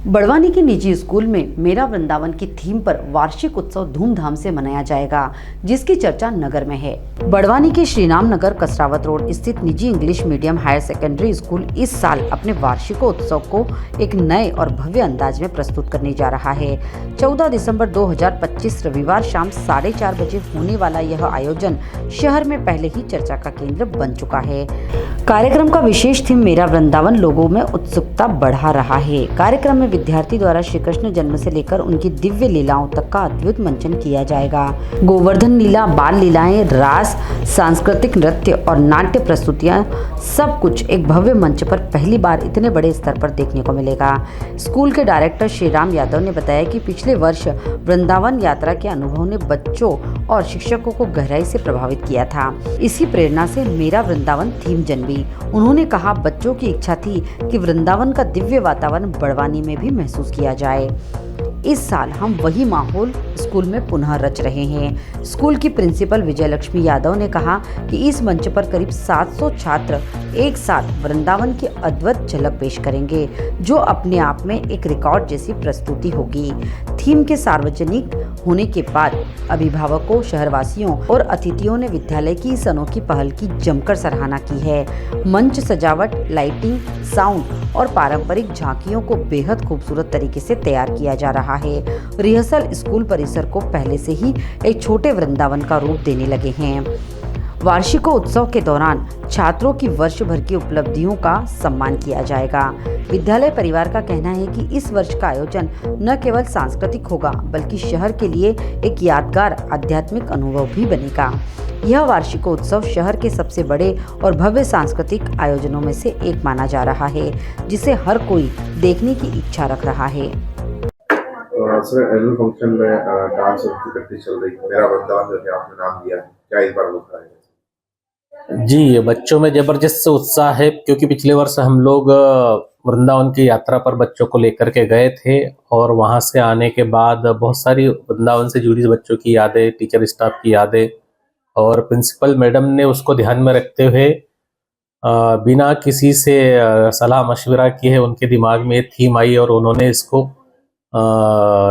बड़वानी के निजी स्कूल में मेरा वृंदावन की थीम पर वार्षिक उत्सव धूमधाम से मनाया जाएगा, जिसकी चर्चा नगर में है। बड़वानी के श्रीराम नगर कसरावत रोड स्थित निजी English medium higher secondary school इस साल अपने वार्षिकोत्सव को एक नए और भव्य अंदाज में प्रस्तुत करने जा रहा है। 14 दिसंबर 2025 रविवार शाम 4:30 बजे होने वाला यह आयोजन शहर में पहले ही चर्चा का केंद्र बन चुका है। कार्यक्रम का विशेष थीम मेरा वृंदावन लोगों में उत्सुकता बढ़ा रहा है। कार्यक्रम में विद्यार्थी द्वारा श्री कृष्ण जन्म से लेकर उनकी दिव्य लीलाओं तक का अद्भुत मंचन किया जाएगा। गोवर्धन लीला, बाल लीलाएं, रास, सांस्कृतिक नृत्य और नाट्य प्रस्तुतियां, सब कुछ एक भव्य मंच पर पहली बार इतने बड़े स्तर पर देखने को मिलेगा। स्कूल के डायरेक्टर श्रीराम यादव ने बताया कि पिछले वर्ष वृंदावन यात्रा के अनुभव ने बच्चों और शिक्षकों को गहराई से प्रभावित किया था। इसी प्रेरणा से मेरा वृंदावन थीम जन्मी। उन्होंने कहा, बच्चों की इच्छा थी कि वृंदावन का दिव्य वातावरण बड़वानी में भी महसूस किया जाए। इस साल हम वही माहौल स्कूल में पुनः रच रहे हैं। स्कूल की प्रिंसिपल विजयलक्ष्मी यादव ने कहा कि इस मंच पर करीब 700 छात्र एक साथ वृंदावन की अद्भुत झलक पेश करेंगे, जो अपने आप में एक रिकॉर्ड जैसी प्रस्तुति होगी। थीम के सार्वजनिक होने के बाद अभिभावकों, शहरवासियों और अतिथियों ने विद्यालय की इस अनोखी पहल की जमकर सराहना की है। मंच सजावट, लाइटिंग, साउंड और पारंपरिक झांकियों को बेहद खूबसूरत तरीके से तैयार किया जा रहा है। रिहर्सल स्कूल परिसर को पहले से ही एक छोटे वृंदावन का रूप देने लगे हैं। वार्षिकोत्सव के दौरान छात्रों की वर्ष भर की उपलब्धियों का सम्मान किया जाएगा। विद्यालय परिवार का कहना है कि इस वर्ष का आयोजन न केवल सांस्कृतिक होगा, बल्कि शहर के लिए एक यादगार आध्यात्मिक अनुभव भी बनेगा। यह वार्षिकोत्सव शहर के सबसे बड़े और भव्य सांस्कृतिक आयोजनों में से एक माना जा रहा है, जिसे हर कोई देखने की इच्छा रख रहा है। सर, एनुअल फंक्शन में डांस कंपटीशन चल रही है। मेरा वृंदावन जो आपने नाम दिया है, क्या इस बार होता है? जी, ये बच्चों में जबरदस्त उत्साह है, क्योंकि पिछले वर्ष हम लोग वृंदावन की यात्रा पर बच्चों को लेकर के गए थे और वहाँ से आने के बाद बहुत सारी वृंदावन से जुड़ी बच्चों की यादें, टीचर स्टाफ की यादें और प्रिंसिपल मैडम ने उसको ध्यान में रखते हुए बिना किसी से सलाह मशविरा किए उनके दिमाग में थीम आई और उन्होंने इसको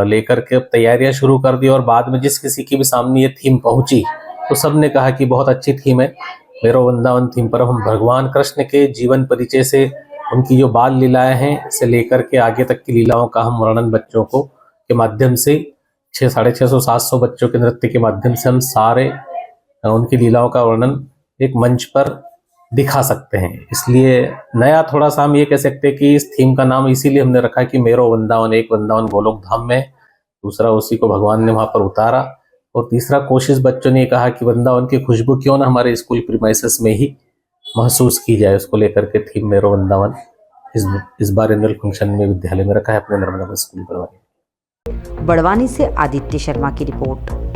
लेकर के तैयारियां शुरू कर दी। और बाद में जिस किसी की भी सामने ये थीम पहुंची तो सबने कहा कि बहुत अच्छी थीम है। मेरा वृंदावन थीम पर हम भगवान कृष्ण के जीवन परिचय से उनकी जो बाल लीलाएं हैं से लेकर के आगे तक की लीलाओं का हम वर्णन बच्चों को के माध्यम से 650-700 बच्चों के नृत्य के माध्यम से हम सारे उनकी लीलाओं का वर्णन एक मंच पर दिखा सकते हैं। इसलिए नया थोड़ा सा हम ये कह सकते हैं कि इस थीम का नाम इसीलिए हमने रखा कि मेरो वृंदावन, एक वृंदावन गोलोक धाम में, दूसरा उसी को भगवान ने वहां पर उतारा और तीसरा कोशिश बच्चों ने कहा कि वृंदावन की खुशबू क्यों ना हमारे स्कूल प्रीमाइसेस में ही महसूस की जाए। उसको लेकर के थीम मेरो वृंदावन इस बार एनुअल फंक्शन में विद्यालय में रखा है अपने नर्मदा स्कूल बड़वानी। बड़वानी से आदित्य शर्मा की रिपोर्ट।